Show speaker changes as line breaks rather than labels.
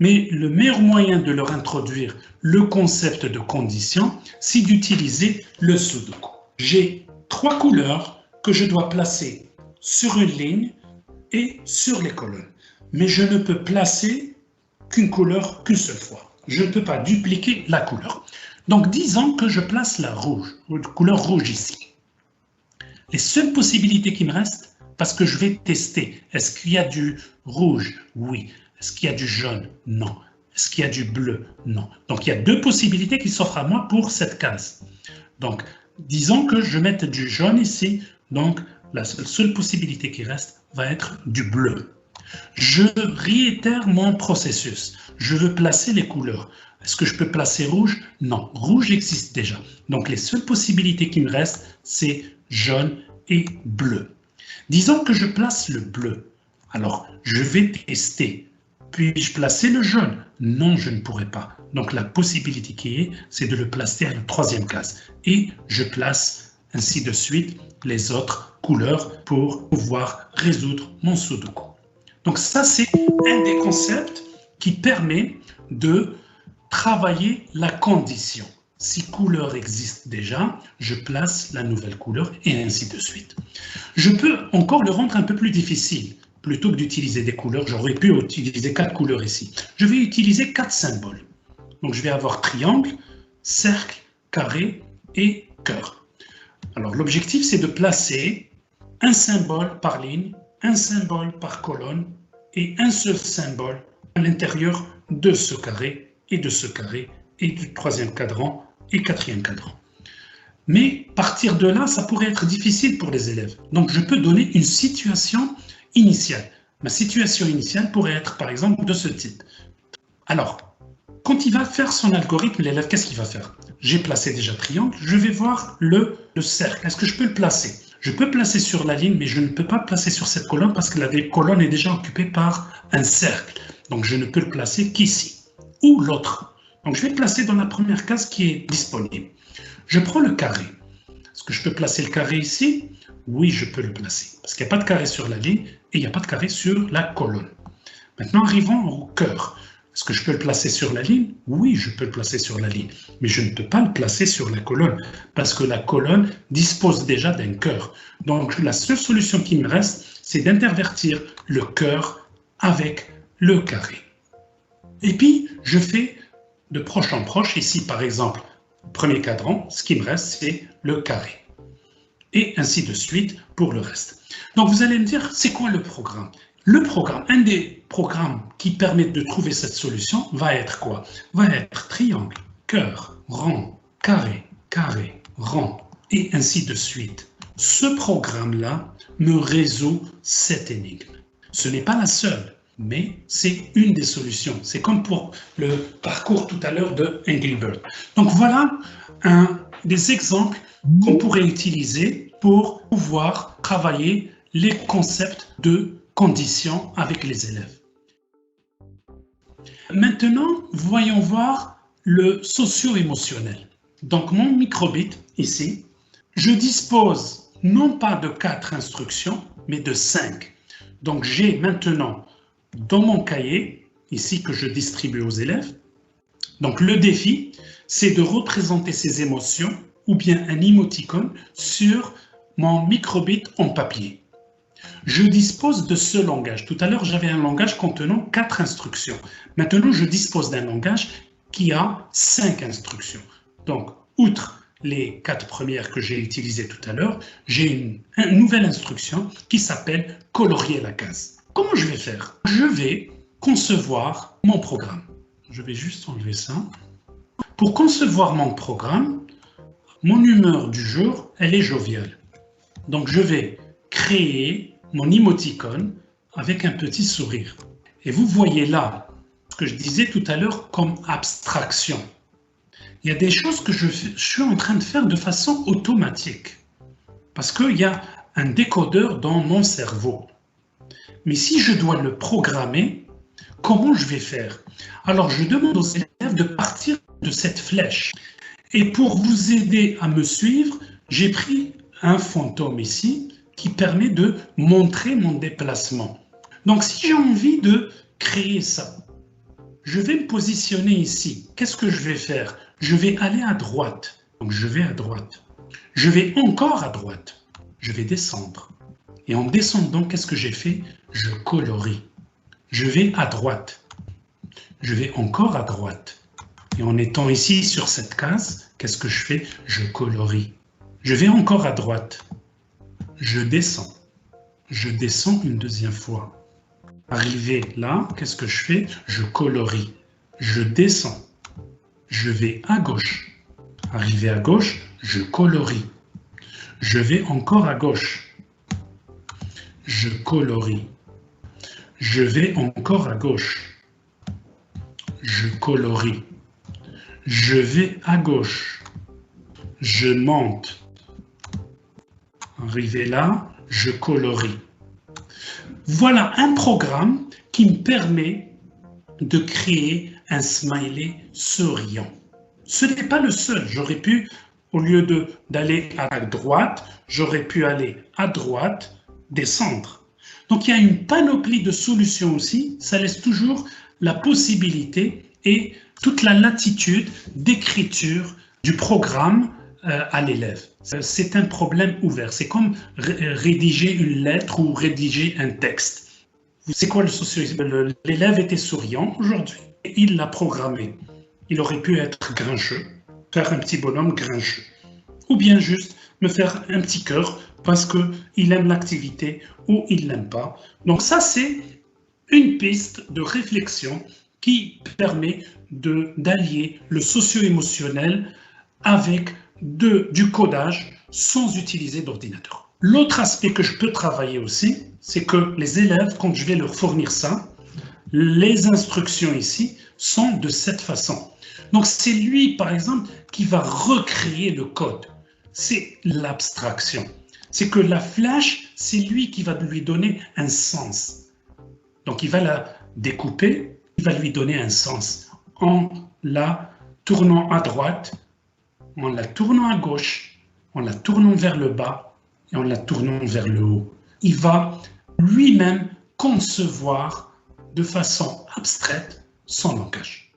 Mais le meilleur moyen de leur introduire le concept de condition, c'est d'utiliser le Sudoku. J'ai 3 couleurs que je dois placer sur une ligne et sur les colonnes. Mais je ne peux placer qu'une couleur qu'une seule fois. Je ne peux pas dupliquer la couleur. Donc, disons que je place la couleur rouge ici. Les seules possibilités qui me restent, parce que je vais tester, est-ce qu'il y a du rouge? Oui. Est-ce qu'il y a du jaune? Non. Est-ce qu'il y a du bleu? Non. Donc, il y a 2 possibilités qui s'offrent à moi pour cette case. Donc, disons que je mette du jaune ici. Donc, la seule possibilité qui reste va être du bleu. Je réitère mon processus. Je veux placer les couleurs. Est-ce que je peux placer rouge? Non, rouge existe déjà. Donc, les seules possibilités qui me restent, c'est jaune et bleu. Disons que je place le bleu. Alors, je vais tester. Puis-je placer le jaune? Non, je ne pourrai pas. Donc, la possibilité qui est, c'est de le placer à la 3e case. Et je place ainsi de suite les autres couleurs pour pouvoir résoudre mon Sudoku. Donc, ça, c'est un des concepts qui permet de travailler la condition. Si couleur existe déjà, je place la nouvelle couleur et ainsi de suite. Je peux encore le rendre un peu plus difficile. Plutôt que d'utiliser des couleurs, j'aurais pu utiliser 4 couleurs ici. Je vais utiliser 4 symboles. Donc, je vais avoir triangle, cercle, carré et cœur. Alors, l'objectif, c'est de placer un symbole par ligne, un symbole par colonne et un seul symbole à l'intérieur de ce carré et de ce carré et du 3e cadran et 4e cadran. Mais partir de là, ça pourrait être difficile pour les élèves. Donc, je peux donner une situation initiale. Ma situation initiale pourrait être, par exemple, de ce type. Alors, quand il va faire son algorithme, l'élève, qu'est-ce qu'il va faire? J'ai placé déjà triangle, je vais voir le cercle. Est-ce que je peux le placer? Je peux placer sur la ligne, mais je ne peux pas placer sur cette colonne parce que la colonne est déjà occupée par un cercle. Donc, je ne peux le placer qu'ici. Ou l'autre. Donc, je vais le placer dans la première case qui est disponible. Je prends le carré. Est-ce que je peux placer le carré ici? Oui, je peux le placer. Parce qu'il n'y a pas de carré sur la ligne et il n'y a pas de carré sur la colonne. Maintenant, arrivons au cœur. Est-ce que je peux le placer sur la ligne? Oui, je peux le placer sur la ligne. Mais je ne peux pas le placer sur la colonne. Parce que la colonne dispose déjà d'un cœur. Donc, la seule solution qui me reste, c'est d'intervertir le cœur avec le carré. Et puis, je fais de proche en proche. Ici, par exemple, premier cadran, ce qui me reste, c'est le carré. Et ainsi de suite pour le reste. Donc, vous allez me dire, c'est quoi le programme? Le programme, un des programmes qui permettent de trouver cette solution va être quoi? Va être triangle, cœur, rond, carré, carré, rond, et ainsi de suite. Ce programme-là me résout cette énigme. Ce n'est pas la seule, mais c'est une des solutions. C'est comme pour le parcours tout à l'heure de Engelbert. Donc voilà un des exemples qu'on pourrait utiliser pour pouvoir travailler les concepts de conditions avec les élèves. Maintenant, voyons voir le socio-émotionnel. Donc mon microbit ici, je dispose non pas de 4 instructions, mais de 5. Donc j'ai maintenant dans mon cahier, ici que je distribue aux élèves, donc le défi, c'est de représenter ces émotions ou bien un émoticône sur mon microbit en papier. Je dispose de ce langage. Tout à l'heure, j'avais un langage contenant 4 instructions. Maintenant, je dispose d'un langage qui a 5 instructions. Donc, outre les 4 premières que j'ai utilisées tout à l'heure, j'ai une nouvelle instruction qui s'appelle « colorier la case ». Comment je vais faire? Je vais concevoir mon programme. Je vais juste enlever ça. Pour concevoir mon programme, mon humeur du jour, elle est joviale. Donc, je vais créer mon émoticône avec un petit sourire. Et vous voyez là ce que je disais tout à l'heure comme abstraction. Il y a des choses que je suis en train de faire de façon automatique. Parce qu'il y a un décodeur dans mon cerveau. Mais si je dois le programmer, comment je vais faire? Alors, je demande aux élèves de partir de cette flèche. Et pour vous aider à me suivre, j'ai pris un fantôme ici qui permet de montrer mon déplacement. Donc, si j'ai envie de créer ça, je vais me positionner ici. Qu'est-ce que je vais faire? Je vais aller à droite. Donc je vais à droite. Je vais encore à droite. Je vais descendre. Et en descendant, qu'est-ce que j'ai fait? Je colorie. Je vais à droite. Je vais encore à droite. Et en étant ici sur cette case, qu'est-ce que je fais? Je colorie. Je vais encore à droite. Je descends. Je descends une deuxième fois. Arrivé là, qu'est-ce que je fais? Je colorie. Je descends. Je vais à gauche. Arrivé à gauche, je colorie. Je vais encore à gauche. Je colorie. Je vais encore à gauche. Je colorie. Je vais à gauche. Je monte. Arrivé là, je colorie. Voilà un programme qui me permet de créer un smiley souriant. Ce n'est pas le seul. J'aurais pu, au lieu d'aller à droite, j'aurais pu aller à droite, descendre. Donc il y a une panoplie de solutions aussi. Ça laisse toujours la possibilité et toute la latitude d'écriture du programme à l'élève. C'est un problème ouvert. C'est comme rédiger une lettre ou rédiger un texte. C'est quoi le socio-émotionnel? L'élève était souriant aujourd'hui. Il l'a programmé. Il aurait pu être grincheux, faire un petit bonhomme grincheux. Ou bien juste me faire un petit cœur parce qu'il aime l'activité ou il ne l'aime pas. Donc ça, c'est une piste de réflexion qui permet d'allier le socio-émotionnel avec du codage sans utiliser d'ordinateur. L'autre aspect que je peux travailler aussi, c'est que les élèves, quand je vais leur fournir ça, les instructions ici sont de cette façon. Donc c'est lui, par exemple, qui va recréer le code. C'est l'abstraction. C'est que la flèche, c'est lui qui va lui donner un sens. Donc il va la découper, il va lui donner un sens en la tournant à droite, en la tournant à gauche, en la tournant vers le bas et en la tournant vers le haut. Il va lui-même concevoir de façon abstraite son langage.